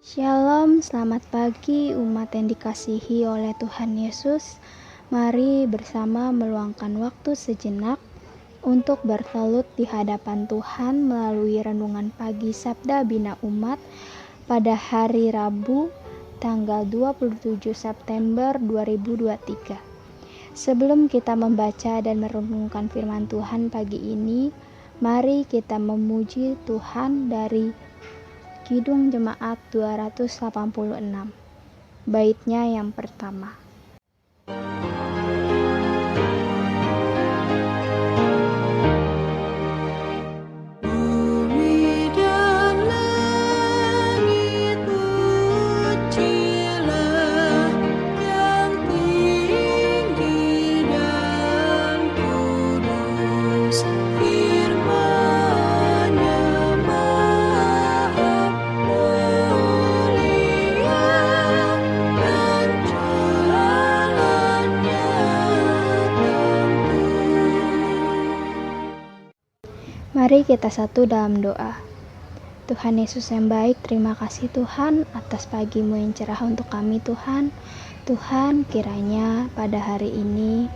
Shalom, selamat pagi umat yang dikasihi oleh Tuhan Yesus. Mari bersama meluangkan waktu sejenak untuk bertelut di hadapan Tuhan melalui renungan pagi Sabda Bina Umat pada hari Rabu tanggal 27 September 2023. Sebelum kita membaca dan merenungkan firman Tuhan pagi ini, mari kita memuji Tuhan dari Kidung Jemaat 286. Baitnya yang pertama. Mari kita satu dalam doa. Tuhan Yesus yang baik, terima kasih Tuhan atas pagi-Mu yang cerah untuk kami Tuhan. Tuhan, kiranya pada hari ini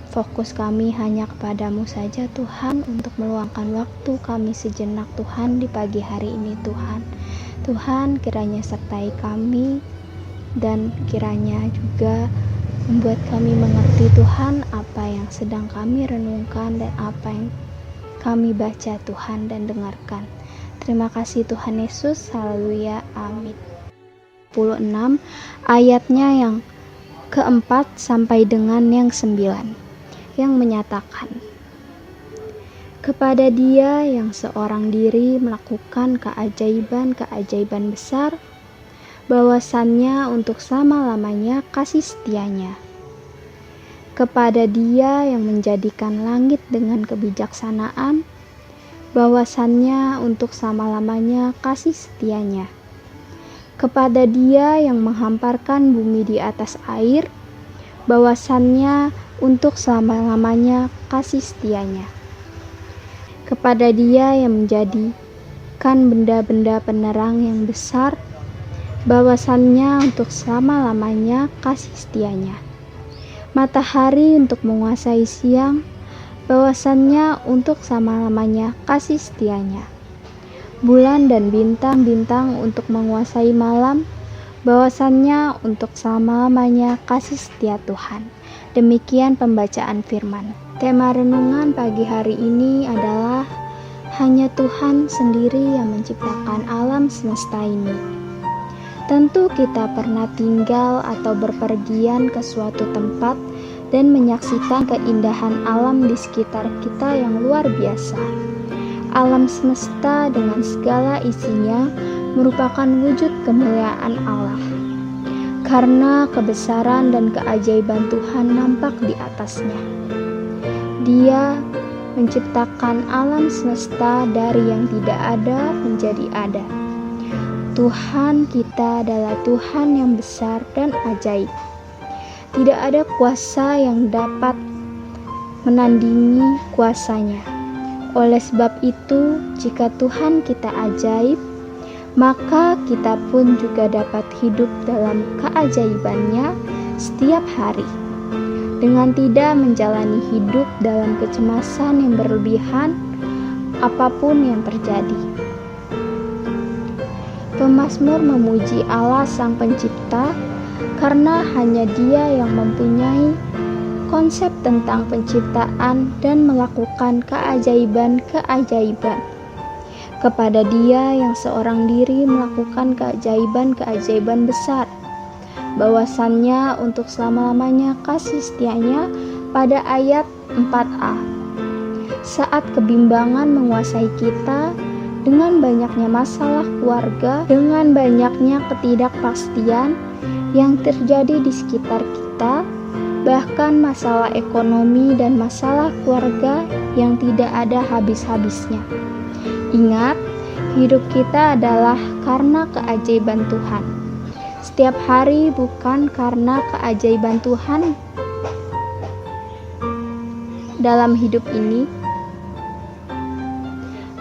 fokus kami hanya kepadamu saja Tuhan, untuk meluangkan waktu kami sejenak Tuhan di pagi hari ini Tuhan. Tuhan, kiranya sertai kami dan kiranya juga membuat kami mengerti Tuhan apa yang sedang kami renungkan dan apa yang kami baca Tuhan dan dengarkan. Terima kasih Tuhan Yesus. Haleluya. Amin. 26 ayatnya yang keempat sampai dengan yang 9 yang menyatakan, kepada Dia yang seorang diri melakukan keajaiban-keajaiban besar, bahwasannya untuk selama-lamanya kasih setianya. Kepada Dia yang menjadikan langit dengan kebijaksanaan, bahwasannya untuk selama-lamanya kasih setianya. Kepada Dia yang menghamparkan bumi di atas air, bahwasannya untuk selama-lamanya kasih setianya. Kepada Dia yang menjadikan benda-benda penerang yang besar, bahwasannya untuk selama-lamanya kasih setianya. Matahari untuk menguasai siang, bahwasannya untuk selama-lamanya kasih setianya. Bulan dan bintang-bintang untuk menguasai malam, bahwasannya untuk selama-lamanya kasih setia Tuhan. Demikian pembacaan firman. Tema renungan pagi hari ini adalah hanya Tuhan sendiri yang menciptakan alam semesta ini. Tentu kita pernah tinggal atau berpergian ke suatu tempat dan menyaksikan keindahan alam di sekitar kita yang luar biasa. Alam semesta dengan segala isinya merupakan wujud kemuliaan Allah. Karena kebesaran dan keajaiban Tuhan nampak di atasnya. Dia menciptakan alam semesta dari yang tidak ada menjadi ada. Tuhan kita adalah Tuhan yang besar dan ajaib. Tidak ada kuasa yang dapat menandingi kuasanya. Oleh sebab itu, jika Tuhan kita ajaib, maka kita pun juga dapat hidup dalam keajaibannya setiap hari, dengan tidak menjalani hidup dalam kecemasan yang berlebihan apapun yang terjadi. Pemazmur memuji Allah Sang Pencipta karena hanya Dia yang mempunyai konsep tentang penciptaan dan melakukan keajaiban-keajaiban. Kepada Dia yang seorang diri melakukan keajaiban-keajaiban besar, bahwasannya untuk selama-lamanya kasih setianya, pada ayat 4a. Saat kebimbangan menguasai kita, dengan banyaknya masalah keluarga, dengan banyaknya ketidakpastian yang terjadi di sekitar kita, bahkan masalah ekonomi dan masalah keluarga yang tidak ada habis-habisnya. Ingat, hidup kita adalah karena keajaiban Tuhan. Setiap hari bukan karena keajaiban Tuhan dalam hidup ini.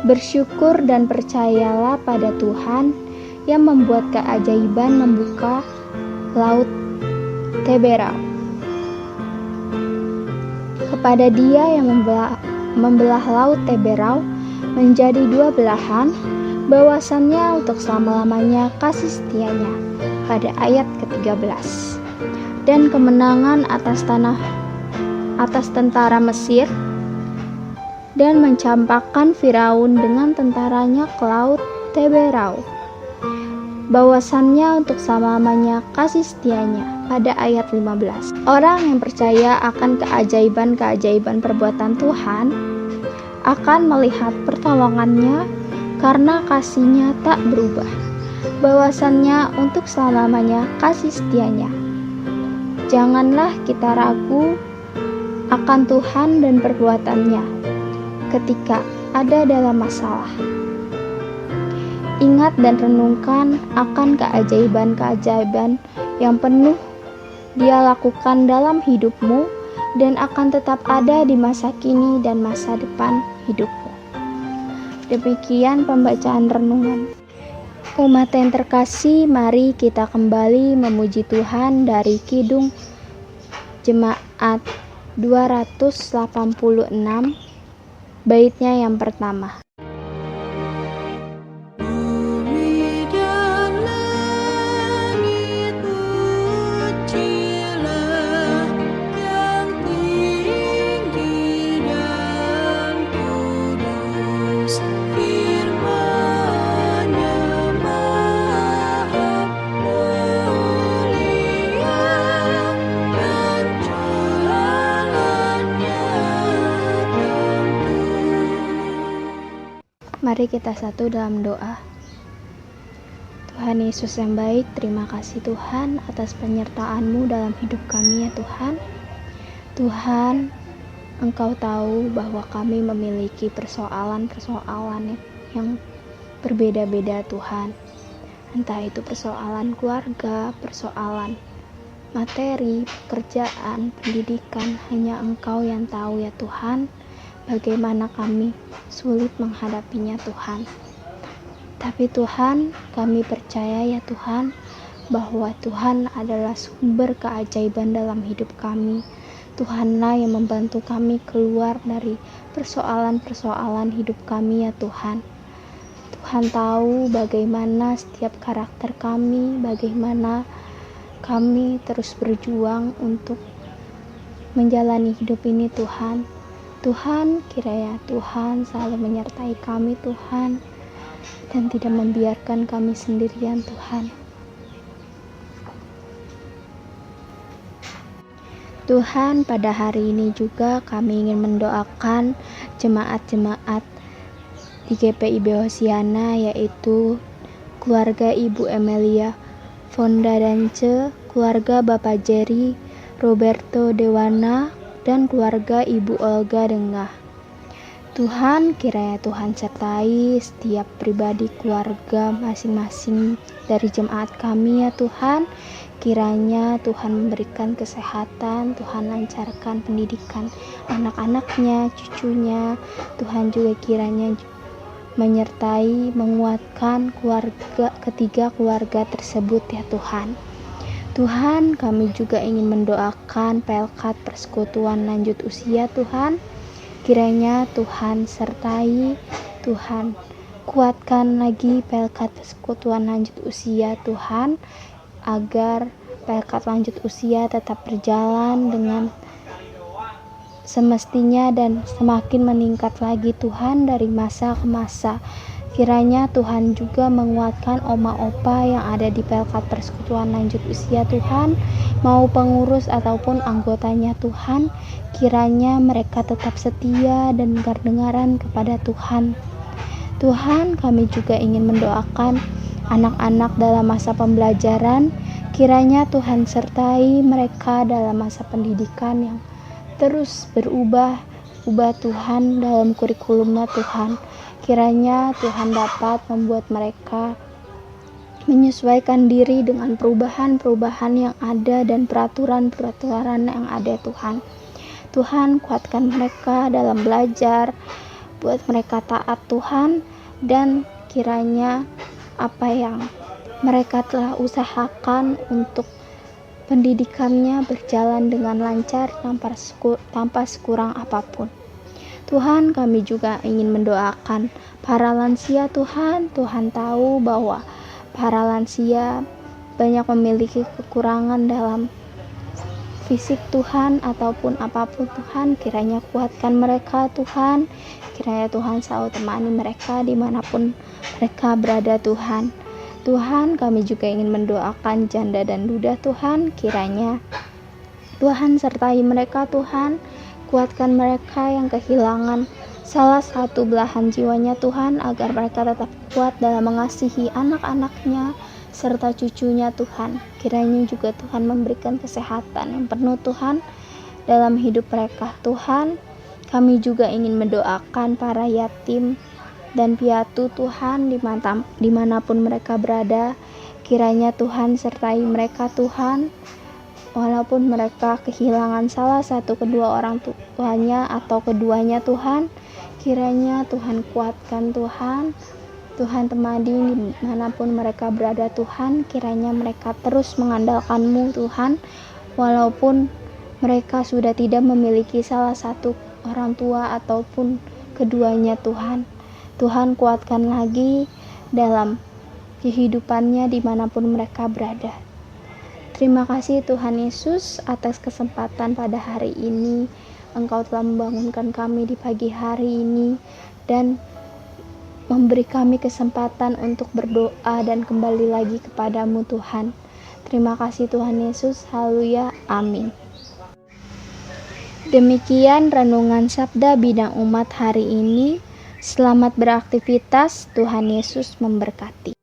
Bersyukur dan percayalah pada Tuhan yang membuat keajaiban membuka laut Teberau. Kepada Dia yang membelah laut Teberau menjadi dua belahan, bahwasannya untuk selama-lamanya kasih setianya, pada ayat ke-13. Dan kemenangan atas tentara Mesir, dan mencampakkan Firaun dengan tentaranya ke laut Teberau, bahwasannya untuk selama-lamanya kasih setianya, pada ayat 15. Orang yang percaya akan keajaiban-keajaiban perbuatan Tuhan akan melihat pertolongannya, karena kasih-Nya tak berubah, bahwasannya untuk selama-lamanya kasih setianya. Janganlah kita ragu akan Tuhan dan perbuatan-Nya ketika ada dalam masalah. Ingat dan renungkan akan keajaiban-keajaiban yang penuh Dia lakukan dalam hidupmu dan akan tetap ada di masa kini dan masa depan hidupmu. Demikian pembacaan renungan. Umat yang terkasih, mari kita kembali memuji Tuhan dari Kidung Jemaat 286, baitnya yang pertama. Mari kita satu dalam doa. Tuhan Yesus yang baik, terima kasih Tuhan atas penyertaan-Mu dalam hidup kami ya Tuhan. Tuhan, Engkau tahu bahwa kami memiliki persoalan-persoalan yang berbeda-beda Tuhan. Entah itu persoalan keluarga, persoalan materi, pekerjaan, pendidikan, hanya Engkau yang tahu ya Tuhan. Bagaimana kami sulit menghadapinya Tuhan. Tapi Tuhan, kami percaya ya Tuhan, bahwa Tuhan adalah sumber keajaiban dalam hidup kami. Tuhanlah yang membantu kami keluar dari persoalan-persoalan hidup kami ya Tuhan. Tuhan tahu bagaimana setiap karakter kami, bagaimana kami terus berjuang untuk menjalani hidup ini Tuhan. Tuhan, kiranya Tuhan selalu menyertai kami Tuhan, dan tidak membiarkan kami sendirian Tuhan. Tuhan, pada hari ini juga kami ingin mendoakan jemaat-jemaat di GPIB Hosiana, yaitu keluarga Ibu Emilia Fonda Dance, keluarga Bapak Jerry Roberto Dewana, dan keluarga Ibu Olga Dengah. Tuhan, kiranya Tuhan sertai setiap pribadi keluarga masing-masing dari jemaat kami ya Tuhan. Kiranya Tuhan memberikan kesehatan, Tuhan lancarkan pendidikan anak-anaknya, cucunya. Tuhan juga kiranya menyertai, menguatkan ketiga keluarga tersebut ya Tuhan. Tuhan, kami juga ingin mendoakan Pelkat Persekutuan Lanjut Usia Tuhan. Kiranya Tuhan sertai, Tuhan kuatkan lagi Pelkat Persekutuan Lanjut Usia Tuhan, agar Pelkat Lanjut Usia tetap berjalan dengan semestinya dan semakin meningkat lagi Tuhan dari masa ke masa. Kiranya Tuhan juga menguatkan oma opa yang ada di Pelkat Persekutuan Lanjut Usia Tuhan, mau pengurus ataupun anggotanya Tuhan. Kiranya mereka tetap setia dan dengar-dengaran kepada Tuhan. Tuhan, kami juga ingin mendoakan anak-anak dalam masa pembelajaran. Kiranya Tuhan sertai mereka dalam masa pendidikan yang terus berubah Tuhan dalam kurikulumnya Tuhan. Kiranya Tuhan dapat membuat mereka menyesuaikan diri dengan perubahan-perubahan yang ada dan peraturan-peraturan yang ada Tuhan. Tuhan, kuatkan mereka dalam belajar, buat mereka taat Tuhan, dan kiranya apa yang Mereka telah usahakan untuk pendidikannya berjalan dengan lancar tanpa sekurang apapun. Tuhan, kami juga ingin mendoakan para lansia. Tuhan tahu bahwa para lansia banyak memiliki kekurangan dalam fisik Tuhan ataupun apapun. Tuhan, kiranya kuatkan mereka Tuhan, kiranya Tuhan selalu temani mereka dimanapun mereka berada Tuhan. Tuhan, kami juga ingin mendoakan janda dan duda Tuhan, kiranya Tuhan sertai mereka Tuhan, kuatkan mereka yang kehilangan salah satu belahan jiwanya Tuhan, agar mereka tetap kuat dalam mengasihi anak-anaknya serta cucunya Tuhan. Kiranya juga Tuhan memberikan kesehatan yang penuh Tuhan dalam hidup mereka Tuhan. Kami juga ingin mendoakan para yatim dan piatu Tuhan dimanapun mereka berada. Kiranya Tuhan sertai mereka Tuhan, walaupun mereka kehilangan salah satu kedua orang tuanya atau keduanya Tuhan, kiranya Tuhan kuatkan Tuhan. Tuhan temani dimanapun mereka berada Tuhan, kiranya mereka terus mengandalkan-Mu Tuhan, walaupun mereka sudah tidak memiliki salah satu orang tua ataupun keduanya Tuhan. Tuhan kuatkan lagi dalam kehidupannya dimanapun mereka berada. Terima kasih Tuhan Yesus atas kesempatan pada hari ini. Engkau telah membangunkan kami di pagi hari ini dan memberi kami kesempatan untuk berdoa dan kembali lagi kepadamu Tuhan. Terima kasih Tuhan Yesus. Haleluya. Amin. Demikian renungan Sabda Bidang Umat hari ini. Selamat beraktivitas. Tuhan Yesus memberkati.